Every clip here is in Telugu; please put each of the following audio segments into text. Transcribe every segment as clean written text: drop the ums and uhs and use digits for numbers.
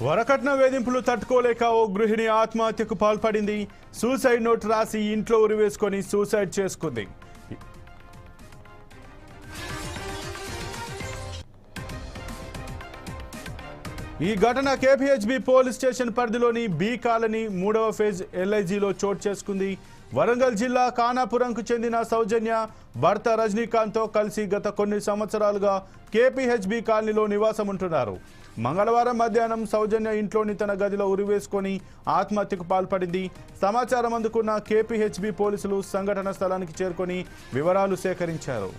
వరకట్న వేధింపులు తట్టుకోలేక ఓ గృహిణి ఆత్మహత్యకు పాల్పడింది. సూసైడ్ నోట్ రాసి ఇంట్లో ఉరివేసుకొని సూసైడ్ చేసుకుంది. ఈ ఘటన కేపీహెచ్బీ పోలీస్ స్టేషన్ పరిధిలోని బి కాలనీ 3వ ఫేజ్ ఎల్ఐజీలో చోటు చేసుకుంది. వరంగల్ జిల్లా ఖానాపురంకు చెందిన సౌజన్య భర్త రజనీకాంత్తో కలిసి గత కొన్ని సంవత్సరాలుగా కేపీహెచ్బీ కాలనీలో నివాసం ఉంటున్నారు. మంగళవారం మధ్యాహ్నం సౌజన్య ఇంట్లోని తన గదిలో ఉరివేసుకొని ఆత్మహత్యకు పాల్పడింది. సమాచారం అందుకున్న కేపీహెచ్బీ పోలీసులు సంఘటన స్థలానికి చేరుకొని వివరాలు సేకరించారు.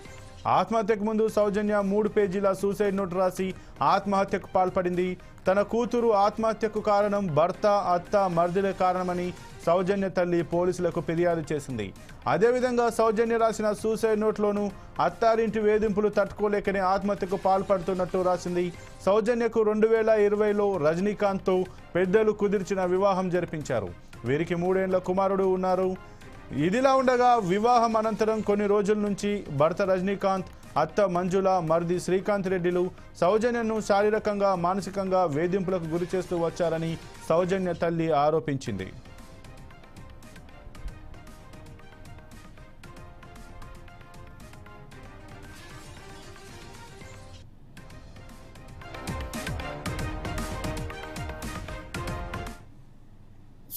ఆత్మహత్యకు ముందు సౌజన్య 3 పేజీల సూసైడ్ నోట్ రాసి ఆత్మహత్యకు పాల్పడింది. తన కూతురు ఆత్మహత్యకు కారణం భర్త, అత్త, మర్దిలే కారణమని సౌజన్య తల్లి పోలీసులకు ఫిర్యాదు చేసింది. అదేవిధంగా సౌజన్య రాసిన సూసైడ్ నోట్లోనూ అత్తారింటి వేధింపులు తట్టుకోలేకనే ఆత్మహత్యకు పాల్పడుతున్నట్టు రాసింది. సౌజన్యకు 2020లో రజనీకాంత్తో పెద్దలు కుదిర్చిన వివాహం జరిపించారు. వీరికి 3 ఏళ్ల కుమారుడు ఉన్నారు. ఇదిలా ఉండగా వివాహం అనంతరం కొన్ని రోజుల నుంచి భర్త రజనీకాంత్, అత్త మంజుల, మర్ది శ్రీకాంత్ రెడ్డిలు సౌజన్యను శారీరకంగా, మానసికంగా వేధింపులకు గురి చేస్తూ వచ్చారని సౌజన్య తల్లి ఆరోపించింది.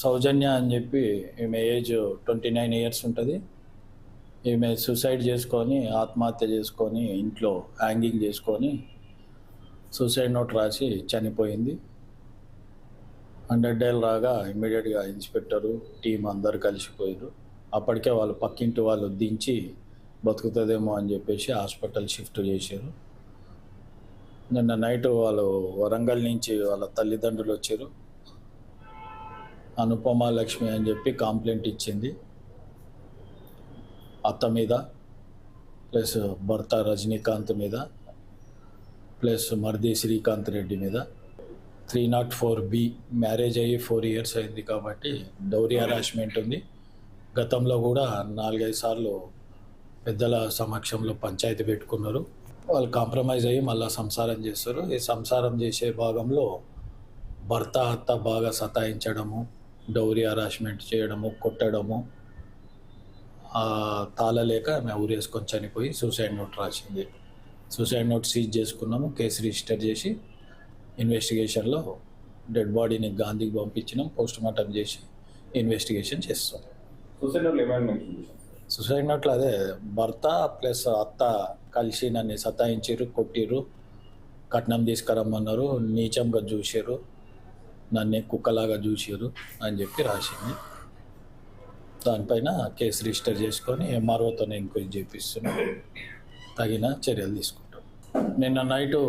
సౌజన్య అని చెప్పి ఈమె ఏజ్ 29 ఇయర్స్ ఉంటుంది. ఈమె సూసైడ్ చేసుకొని ఆత్మహత్య చేసుకొని ఇంట్లో హ్యాంగింగ్ చేసుకొని సూసైడ్ నోట్ రాసి చనిపోయింది. 100 డేలు రాగా ఇమ్మీడియట్గా ఇన్స్పెక్టరు టీం అందరు కలిసిపోయారు. అప్పటికే వాళ్ళు పక్కింటి వాళ్ళు దించి బతుకుతుందేమో అని చెప్పేసి హాస్పిటల్ షిఫ్ట్ చేశారు. నిన్న నైట్ వాళ్ళు వరంగల్ నుంచి వాళ్ళ తల్లిదండ్రులు వచ్చారు. అనుపమ లక్ష్మి అని చెప్పి కంప్లైంట్ ఇచ్చింది అత్త మీద, ప్లస్ భర్త రజనీకాంత్ మీద, ప్లస్ మర్ది శ్రీకాంత్ రెడ్డి మీద. 304B మ్యారేజ్ అయ్యి 4 ఇయర్స్ అయింది కాబట్టి డౌరీ హరాస్మెంట్ ఉంది. గతంలో కూడా 4-5 సార్లు పెద్దల సమక్షంలో పంచాయతీ పెట్టుకున్నారు. వాళ్ళు కాంప్రమైజ్ అయ్యి మళ్ళీ సంసారం చేస్తారు. ఈ సంసారం చేసే భాగంలో భర్త, అత్త బాగా సతాయించడము, డౌరీ హరాస్మెంట్ చేయడము, కొట్టడము, తాళలేక ఆమె ఊరేసుకొని చనిపోయి సూసైడ్ నోట్ రాసింది. సూసైడ్ నోట్ సీజ్ చేసుకున్నాము. కేసు రిజిస్టర్ చేసి ఇన్వెస్టిగేషన్లో డెడ్ బాడీని గాంధీకి పంపించినాం. పోస్ట్ మార్టం చేసి ఇన్వెస్టిగేషన్ చేస్తాం. సూసైడ్ నోట్లో అదే భర్త ప్లస్ అత్త కలిసి నన్ను సతాయించారు, కొట్టిర్రు, కట్నం తీసుకురమ్మన్నారు, నీచంగా చూసారు, నన్ను కుక్కలాగా చూసారు అని చెప్పి రాసింది. దానిపైన కేసు రిజిస్టర్ చేసుకొని ఎంఆర్ఓతోనే ఎంక్వైరీ చేపిస్తున్నాం. తగిన చర్యలు తీసుకుంటాం. నిన్న నైటు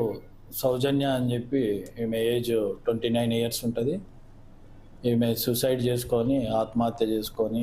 సౌజన్య అని చెప్పి ఈమె ఏజ్ 29 ఇయర్స్ ఉంటుంది. ఈమె సూసైడ్ చేసుకొని ఆత్మహత్య చేసుకొని